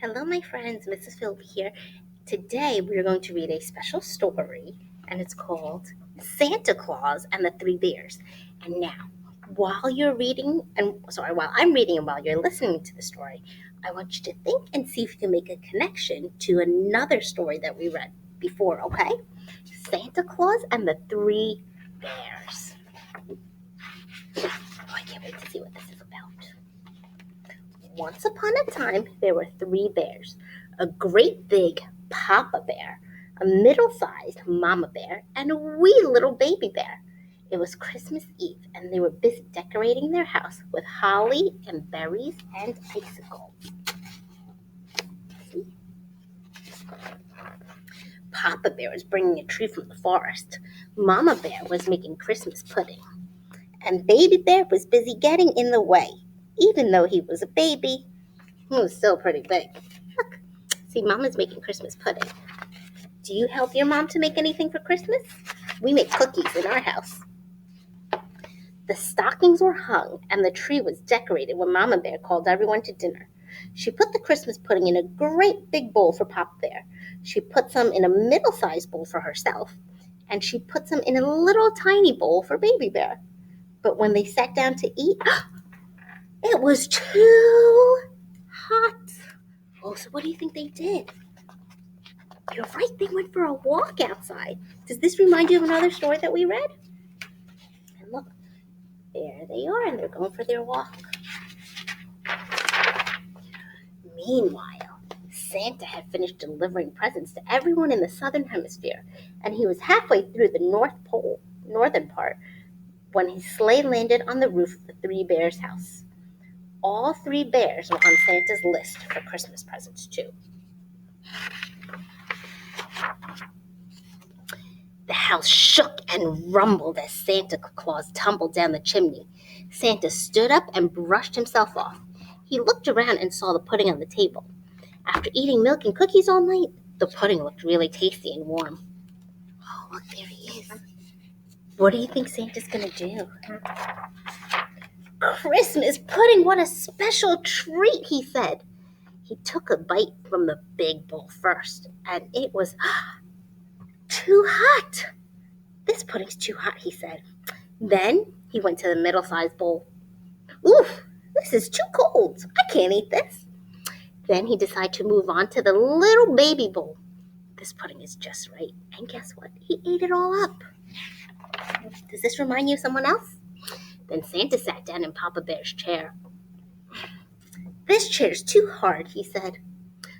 Hello, my friends. Mrs. Philby here. Today we are going to read a special story, and it's called Santa Claus and the Three Bears. And now, while I'm reading and while you're listening to the story, I want you to think and see if you can make a connection to another story that we read before, okay? Santa Claus and the Three Bears. Oh, I can't wait to see what this is about. Once upon a time, there were three bears: a great big papa bear, a middle-sized mama bear, and a wee little baby bear. It was Christmas Eve, and they were busy decorating their house with holly and berries and icicles. See? Papa Bear was bringing a tree from the forest. Mama Bear was making Christmas pudding. And Baby Bear was busy getting in the way. Even though he was a baby, he was still pretty big. Look, see, Mama's making Christmas pudding. Do you help your mom to make anything for Christmas? We make cookies in our house. The stockings were hung and the tree was decorated when Mama Bear called everyone to dinner. She put the Christmas pudding in a great big bowl for Papa Bear. She put some in a middle-sized bowl for herself. And she put some in a little tiny bowl for Baby Bear. But when they sat down to eat, it was too hot. Oh, so what do you think they did? You're right, they went for a walk outside. Does this remind you of another story that we read? And look, there they are, and they're going for their walk. Meanwhile, Santa had finished delivering presents to everyone in the southern hemisphere, and he was halfway through the northern part, when his sleigh landed on the roof of the Three Bears' house. All three bears were on Santa's list for Christmas presents, too. The house shook and rumbled as Santa Claus tumbled down the chimney. Santa stood up and brushed himself off. He looked around and saw the pudding on the table. After eating milk and cookies all night, the pudding looked really tasty and warm. Oh, look, there he is. What do you think Santa's going to do? Christmas pudding, what a special treat, he said. He took a bite from the big bowl first, and it was too hot. This pudding's too hot, he said. Then he went to the middle-sized bowl. Oof, this is too cold. I can't eat this. Then he decided to move on to the little baby bowl. This pudding is just right. And guess what? He ate it all up. Does this remind you of someone else? Then Santa sat down in Papa Bear's chair. This chair's too hard, he said.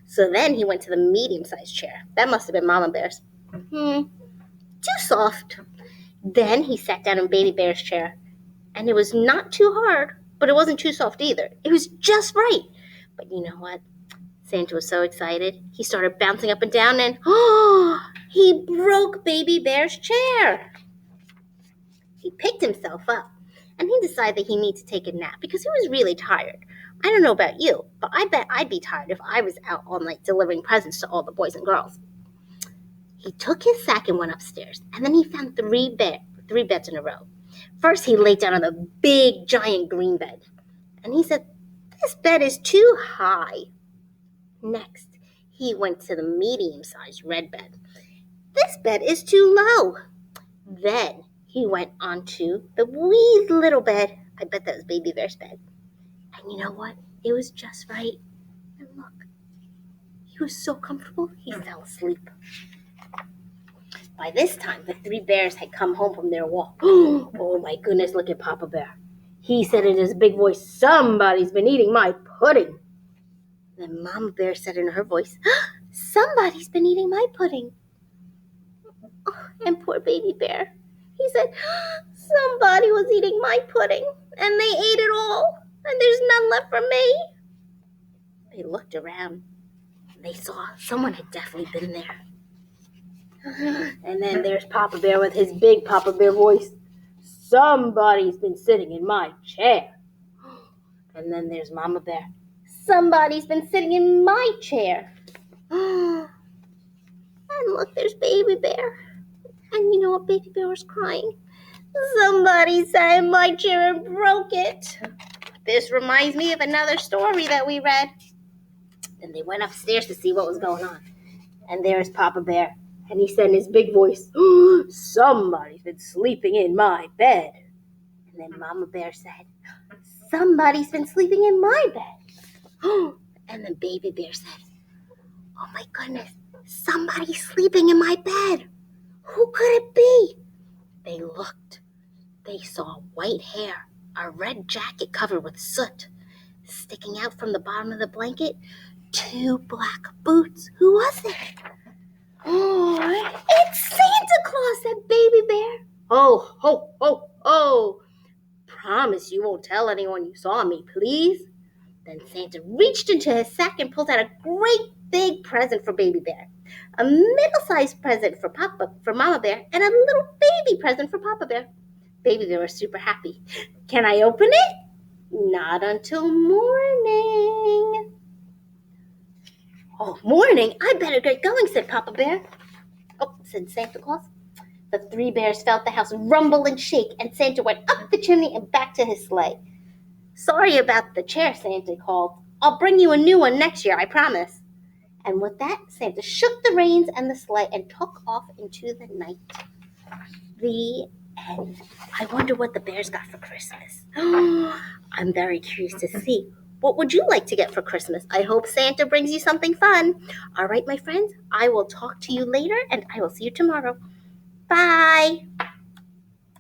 So then he went to the medium-sized chair. That must have been Mama Bear's. Too soft. Then he sat down in Baby Bear's chair. And it was not too hard, but it wasn't too soft either. It was just right. But you know what? Santa was so excited, he started bouncing up and down and, he broke Baby Bear's chair. He picked himself up, and he decided that he needed to take a nap because he was really tired. I don't know about you, but I bet I'd be tired if I was out all night delivering presents to all the boys and girls. He took his sack and went upstairs, and then he found three beds in a row. First, he laid down on the big, giant green bed, and he said, "This bed is too high." Next, he went to the medium-sized red bed. "This bed is too low." Then he went onto the wee little bed. I bet that was Baby Bear's bed. And you know what? It was just right. And look, he was so comfortable, he fell asleep. By this time, the three bears had come home from their walk. Oh my goodness, look at Papa Bear. He said in his big voice, "Somebody's been eating my pudding." Then Mama Bear said in her voice, "Somebody's been eating my pudding." Oh, and poor Baby Bear. He said, "Somebody was eating my pudding, and they ate it all, and there's none left for me." They looked around, and they saw someone had definitely been there. And then there's Papa Bear with his big Papa Bear voice. "Somebody's been sitting in my chair." And then there's Mama Bear. "Somebody's been sitting in my chair." And look, there's Baby Bear. And you know what? Baby Bear was crying. "Somebody sat in my chair and broke it." This reminds me of another story that we read. Then they went upstairs to see what was going on. And there's Papa Bear. And he said in his big voice, "Somebody's been sleeping in my bed." And then Mama Bear said, "Somebody's been sleeping in my bed." And then Baby Bear said, "Oh my goodness, somebody's sleeping in my bed. Who could it be?" They looked. They saw white hair, a red jacket covered with soot. Sticking out from the bottom of the blanket, 2 black boots. Who was it? "Oh, it's Santa Claus," said Baby Bear. "Oh, ho, ho, ho. Promise you won't tell anyone you saw me, please." Then Santa reached into his sack and pulled out a great big present for Baby Bear, a middle-sized present for Mama Bear, and a little baby present for Papa Bear. Baby Bear was super happy. "Can I open it?" "Not until morning." "Oh, morning? I better get going," said Papa Bear. "Oh," said Santa Claus. The 3 bears felt the house rumble and shake, and Santa went up the chimney and back to his sleigh. "Sorry about the chair," Santa called. "I'll bring you a new one next year, I promise." And with that, Santa shook the reins and the sleigh and took off into the night. The end. I wonder what the bears got for Christmas. I'm very curious to see. What would you like to get for Christmas? I hope Santa brings you something fun. All right, my friends, I will talk to you later, and I will see you tomorrow. Bye.